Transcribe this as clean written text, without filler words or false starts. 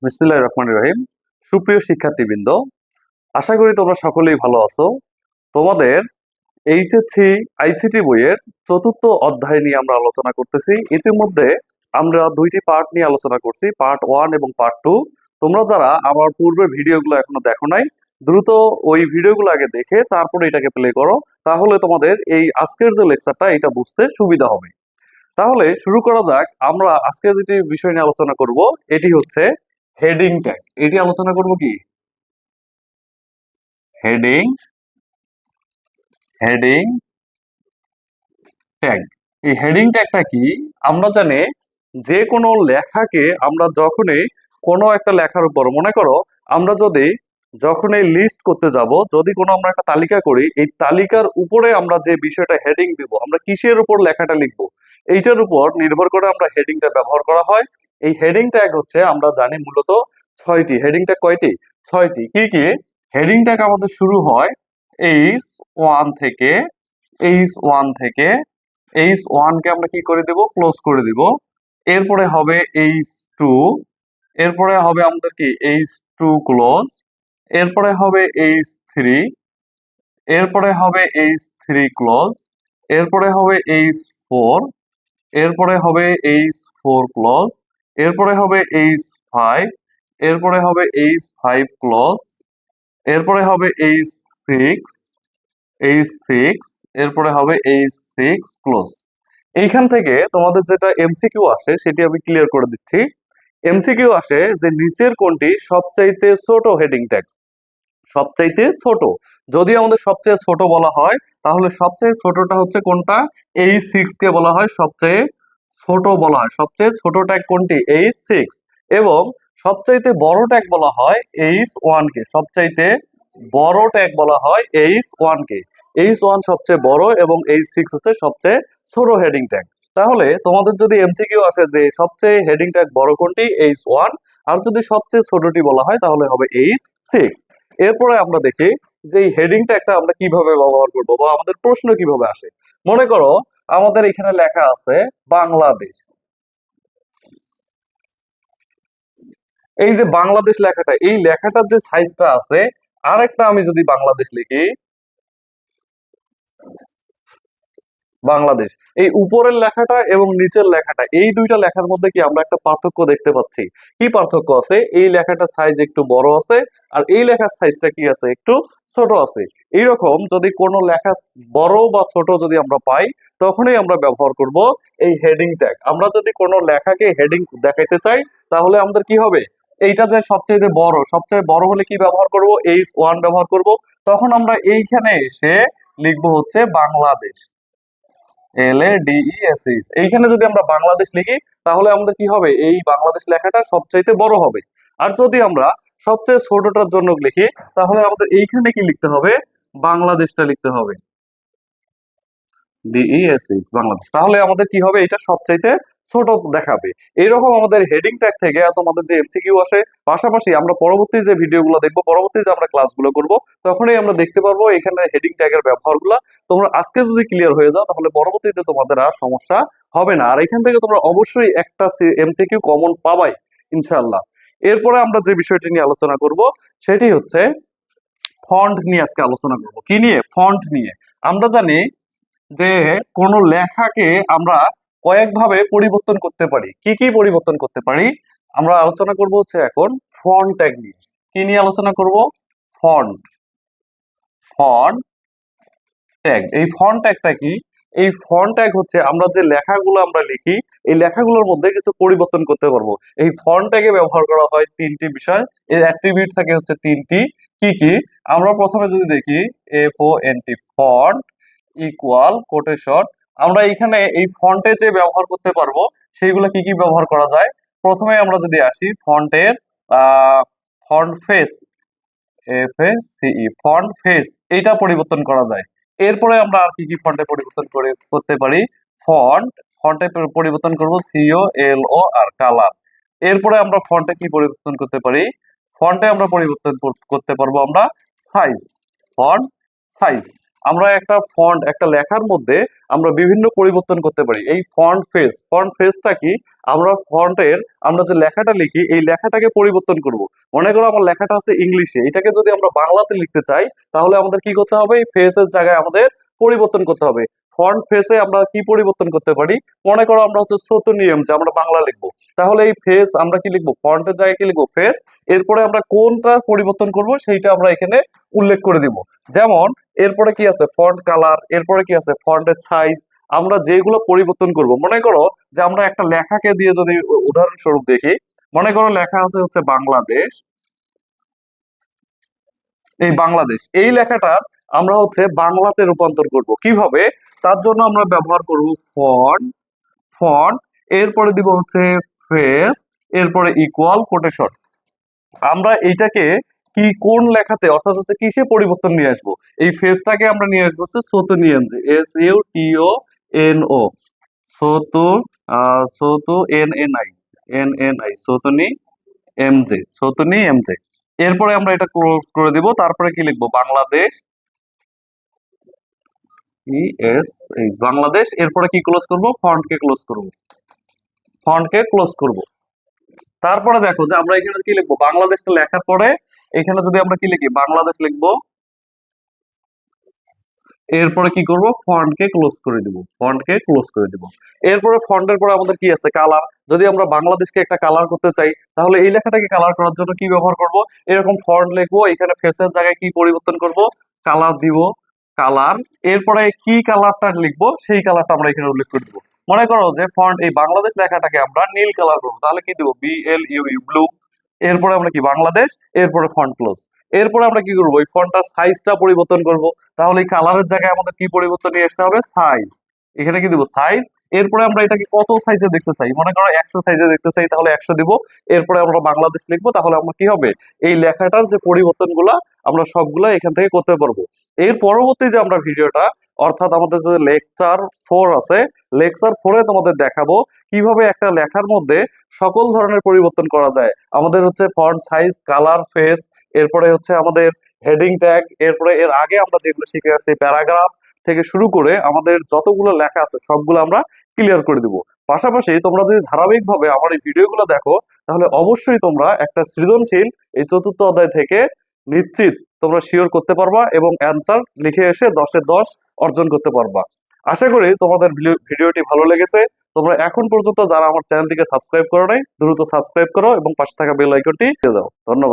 বিসমিল্লাহির রহমানির রহিম। সুপ্রিয় শিক্ষার্থীবৃন্দ, আশা করি তোমরা সকলেই ভালো আছো। তোমাদের এইচএসসি আইসিটি বইয়ের চতুর্থ অধ্যায় নিয়ে আমরা আলোচনা করতেছি। ইতিমধ্যে আমরা দুইটি পার্ট নিয়ে আলোচনা করছি, পার্ট 1 এবং পার্ট 2। তোমরা যারা আমার পূর্বের ভিডিওগুলো এখনো দেখো নাই, দ্রুত ওই ভিডিওগুলো আগে দেখে তারপরে এটাকে প্লে করো, তাহলে তোমাদের এই আজকের যে লেকচারটা এটা বুঝতে সুবিধা হবে। তাহলে শুরু করা যাক। আমরা আজকে যেটি বিষয় নিয়ে আলোচনা করব এটি হচ্ছে হেডিং ট্যাগ। এটি আলোচনা করব কি হেডিং হেডিং ট্যাগ। এই হেডিং ট্যাগটা কি? আমরা জানি যে কোনো লেখাকে আমরা যখনই কোনো একটা লেখার উপর, মনে করো আমরা যদি যখনই লিস্ট করতে যাব, যদি কোনো আমরা একটা তালিকা করি, এই তালিকার উপরে আমরা যে বিষয়টা হেডিং দিব, আমরা কিসের উপর লেখাটা লিখবো এইটার উপর নির্ভর করে আমরা হেডিংটা ব্যবহার করা হয়। এই হেডিং ট্যাগ হচ্ছে আমরা জানি মূলত 6টি। হেডিং ট্যাগ কয়টি? 6টি। কি কি? হেডিং ট্যাগ আমাদের শুরু হয় H1 থেকে। H1 থেকে H1 কে আমরা কি করে দেব? ক্লোজ করে দিব। এরপরে হবে H2, এরপরে হবে আমাদের কি H2 ক্লোজ, এরপরে হবে H3, এরপরে হবে H3 ক্লোজ, এরপরে হবে H4, এরপরে হবে H4 ক্লোজ, এরপরে হবে H5, এরপরে হবে H5 ক্লোজ, এরপরে হবে H6, H6, এরপরে হবে H6 ক্লোজ। এইখান থেকে তোমাদের যেটা এমসিকিউ আসে সেটি আমি ক্লিয়ার করে দিচ্ছি। এমসিকিউ আসে যে নিচের কোনটি সবচাইতে ছোট হেডিং ট্যাগ? সবচাইতে ছোট। যদি আমাদের সবচেয়ে ছোট বলা হয় তাহলে সবচেয়ে ছোটটা হচ্ছে কোনটা? H6 কে বলা হয় সবচেয়ে ছোট বলা হয়। সবচেয়ে ছোট ট্যাগ কোনটি? H6। এবং সবচাইতে বড় ট্যাগ বলা হয় H1 কে। সবচাইতে বড় ট্যাগ বলা হয় H1 কে। H1 সবচেয়ে বড় এবং H6 হচ্ছে সবচেয়ে ছোট হেডিং ট্যাগ। তাহলে তোমাদের যদি এমসিকিউ আসে যে সবচেয়ে হেডিং ট্যাগ বড় কোনটি? H1। আর যদি সবচেয়ে ছোটটি বলা হয় তাহলে হবে H6। এরপরে আমরা দেখি যে এই হেডিং ট্যাগটা আমরা কিভাবে ব্যবহার করব বা আমাদের প্রশ্ন কিভাবে আসে। মনে করো আমাদের এখানে লেখা আছে বাংলাদেশ। এই যে বাংলাদেশ লেখাটা, এই লেখাটার যে সাইজটা আছে, আরেকটা আমি যদি বাংলাদেশ লিখি, বাংলাদেশ, এই উপরের লেখাটা এবং নিচের লেখাটা, এই দুইটা লেখার মধ্যে কি আমরা একটা পার্থক্য দেখতে পাচ্ছি? কি পার্থক্য আছে? এই লেখাটার সাইজ একটু বড় আছে আর এই লেখার সাইজটা কি আছে? একটু ছোট আছে। এইরকম যদি কোনো লেখা বড় বা ছোট যদি আমরা পাই, তখনই আমরা ব্যবহার করব এই হেডিং ট্যাগ। আমরা যদি কোনো লেখাকে হেডিং দেখাইতে চাই তাহলে আমাদের কি হবে? এইটা যে সবচেয়ে বড়, সবচেয়ে বড় হলে কি ব্যবহার করব? H1 ব্যবহার করব। তখন আমরা এইখানে এসে লিখবো হচ্ছে বাংলাদেশ। LADESH। এইখানে যদি আমরা বাংলাদেশ লিখি তাহলে আমাদের কি হবে? এই বাংলাদেশ লেখাটা সবচাইতে বড় হবে। আর যদি আমরা সবচেয়ে ছোটটার জন্য লিখি তাহলে আমাদের এইখানে কি লিখতে হবে? বাংলাদেশটা লিখতে হবে। DESH, বাংলাদেশ। তাহলে আমাদের কি হবে? এটা সবচাইতে ছোট দেখাবে। এইরকম আমাদের হেডিং ট্যাগ থেকে তোমাদের যে এমসিকিউ আসে, পাশাপাশি আমরা পরবর্তী যে ভিডিওগুলো দেখবো, পরবর্তী যে আমরা ক্লাসগুলো করব, তখনই আমরা দেখতে পারবো এখানে হেডিং ট্যাগের ব্যবহারগুলো। তোমরা আজকে যদি ক্লিয়ার হয়ে যাও তাহলে পরবর্তীতে তোমাদের আর সমস্যা হবে না। আর এখান থেকে তোমরা অবশ্যই একটা এমসিকিউ কমন পাবাই ইনশাআল্লাহ। এরপরে আমরা যে বিষয়টি নিয়ে আলোচনা করব সেটি হচ্ছে ফন্ট নিয়ে আজকে আলোচনা করব। কি নিয়ে? ফন্ট নিয়ে। আমরা জানি যে কোনো লেখাকে আমরা কয়েকভাবে পরিবর্তন করতে পারি। কি কি পরিবর্তন করতে পারি? আমরা আলোচনা করব হচ্ছে এখন ফন্ট ট্যাগ নিয়ে। কি নিয়ে আলোচনা করব? ফন্ট। Font tag. এই ফন্ট ট্যাগটা কি? এই ফন্ট ট্যাগ হচ্ছে আমরা যে লেখাগুলো আমরা লিখি, এই লেখাগুলোর মধ্যে কিছু পরিবর্তন করতে পারবো। এই ফন্ট ট্যাগে ব্যবহার করা হয় তিনটি বিষয়। এর অ্যাট্রিবিউট থাকে হচ্ছে তিনটি। কি কি? আমরা প্রথমে যদি দেখি FONT, ফন্ট ইকুয়াল কোটেশন। আমরা এখানে এই ফন্টে যে ব্যবহার করতে পারবো সেইগুলো কি কি ব্যবহার করা যায়? প্রথমে আমরা যদি আসি ফন্টের font face, FACE, font face, এইটা পরিবর্তন করা যায়। এরপরে আমরা আর কি কি ফন্টে পরিবর্তন করতে পারি? ফন্টে পরিবর্তন করব COLOR, কালার। এরপরে আমরা ফন্টে কি পরিবর্তন করতে পারি? ফন্টে আমরা পরিবর্তন করতে পারবো আমরা সাইজ, ফন্ট সাইজ। আমরা একটা ফন্ট, একটা লেখার মধ্যে আমরা বিভিন্ন পরিবর্তন করতে পারি। এই ফন্ট ফেসটা কি, আমরা যে লেখাটা লিখি এই লেখাটাকে পরিবর্তন করব। মনে করো আমার লেখাটা আছে ইংলিশে, এটাকে যদি আমরা বাংলাতে লিখতে চাই তাহলে আমাদের কি করতে হবে, এই ফেসের জায়গায় আমাদের পরিবর্তন করতে হবে। ফন্ট ফেসে আমরা কি পরিবর্তন করতে পারি, মনে করো আমরা হচ্ছে ছোট নিয়ম যে আমরা বাংলা লিখবো, তাহলে এই ফেস আমরা কি লিখবো, ফন্টের জায়গায় কি লিখবো, ফেস। এরপরে আমরা কোনটা পরিবর্তন করব সেইটা আমরা এখানে উল্লেখ করে দিব। যেমন এরপরে কি আছে, ফন্ট কালার, এরপরে কি আছে, ফন্টের সাইজ। আমরা যেগুলো পরিবর্তন করব, মনে করো যে আমরা একটা লেখাকে দিয়ে যদি উদাহরণস্বরূপ দেখি, মনে করো লেখা আছে হচ্ছে বাংলাদেশ, এই বাংলাদেশ এই লেখাটার আমরা হচ্ছে বাংলাতে রূপান্তর করব কিভাবে, তার জন্য আমরা ব্যবহার করব ফন্ট, ফন্ট, এরপরে দিব হচ্ছে ফেস, এরপরে ইকুয়াল কোটেশন। আমরা এইটাকে কি কোন লেখাতে অর্থাৎ হচ্ছে কিসে পরিবর্তন নিয়ে আসবো, এই ফেসটাকে আমরা নিয়ে আসবো হচ্ছে সোতোনিয়ানজে, SUTONO, সোতো, সোতো NNI, সোতনি এমজে। এরপরে আমরা এটা ক্লোজ করে দিব, তারপরে কি লিখবো, বাংলাদেশ, বাংলাদেশ। এরপরে কি ক্লোজ করব, ফন্টকে ক্লোজ করব। তারপরে দেখো যে আমরা এখানে কি লিখবো, বাংলাদেশটা লেখার পরে এখানে যদি আমরা কি লিখি, বাংলাদেশ লিখবো, এরপরে কি করব, ফন্টকে ক্লোজ করে দিব। এরপরে ফন্টের পরে আমাদের কি আছে, কালার। যদি আমরা বাংলাদেশকে একটা কালার করতে চাই তাহলে এই লেখাটাকে কালার করার জন্য কি ব্যবহার করব, এরকম ফন্ট লিখবো, এখানে ফেসের জায়গায় কি পরিবর্তন করব, কালার দিব, কালার। এরপরে কি কালারটা লিখবো সেই কালারটা আমরা এখানে উল্লেখ করে দিব। মনে করো যে ফন্ট এই বাংলাদেশ লেখাটাকে আমরা নীল কালার করবো, তাহলে কি দিব, BLUU, ব্লু। এরপরে আমরা কি, বাংলাদেশ, এরপরে ফন্ট ক্লোজ। এরপরে আমরা কি করবো, এই ফন্টটার সাইজটা পরিবর্তন করব। তাহলে এই কালারের জায়গায় আমাদের কি পরিবর্তন নিয়ে আসতে হবে, সাইজ। এখানে কি দিব, সাইজ। এরপরে আমরা এটাকে কত সাইজে দেখতে চাই, মনে করো 100 সাইজে দেখতে চাই, তাহলে 100 দিব। এরপরে আমরা বাংলাদেশ লিখবো, তাহলে আমরা কি হবে, এই লেখাটার যে পরিবর্তনগুলা আমরা সবগুলা এখান থেকে করতে পারবো। এর পরবর্তী যে আমরা ভিডিওটা, অর্থাৎ আমাদের যে লেকচার 4 আছে, লেকচার 4-এ তোমাদের দেখাবো কিভাবে একটা লেখার মধ্যে সকল ধরনের পরিবর্তন করা যায়। আমাদের হচ্ছে ফন্ট সাইজ, কালার, ফেস, এরপরে হচ্ছে আমাদের হেডিং ট্যাগ, এরপরে এর আগে আমরা যেগুলো শিখে আসছি প্যারাগ্রাফ থেকে শুরু করে আমাদের যতগুলো লেখা আছে সবগুলো আমরা ক্লিয়ার করে দিব। পাশাপাশি তোমরা যদি ধারাবাহিকভাবে আমার এই ভিডিওগুলো দেখো তাহলে অবশ্যই তোমরা একটা সৃজনশীল এই 4র্থ অধ্যায় থেকে নিশ্চিত তোমরা শিওর করতে পারবা এবং অ্যান্সার লিখে এসে 10-এ 10 অর্জন করতে পারবা। আশা করি তোমাদের ভিডিওটি ভালো লেগেছে। তোমরা এখন পর্যন্ত যারা আমার চ্যানেলটিকে সাবস্ক্রাইব করো নাই, দ্রুত সাবস্ক্রাইব করো এবং পাশে থাকা বেল আইকনটি দিয়ে দাও। ধন্যবাদ।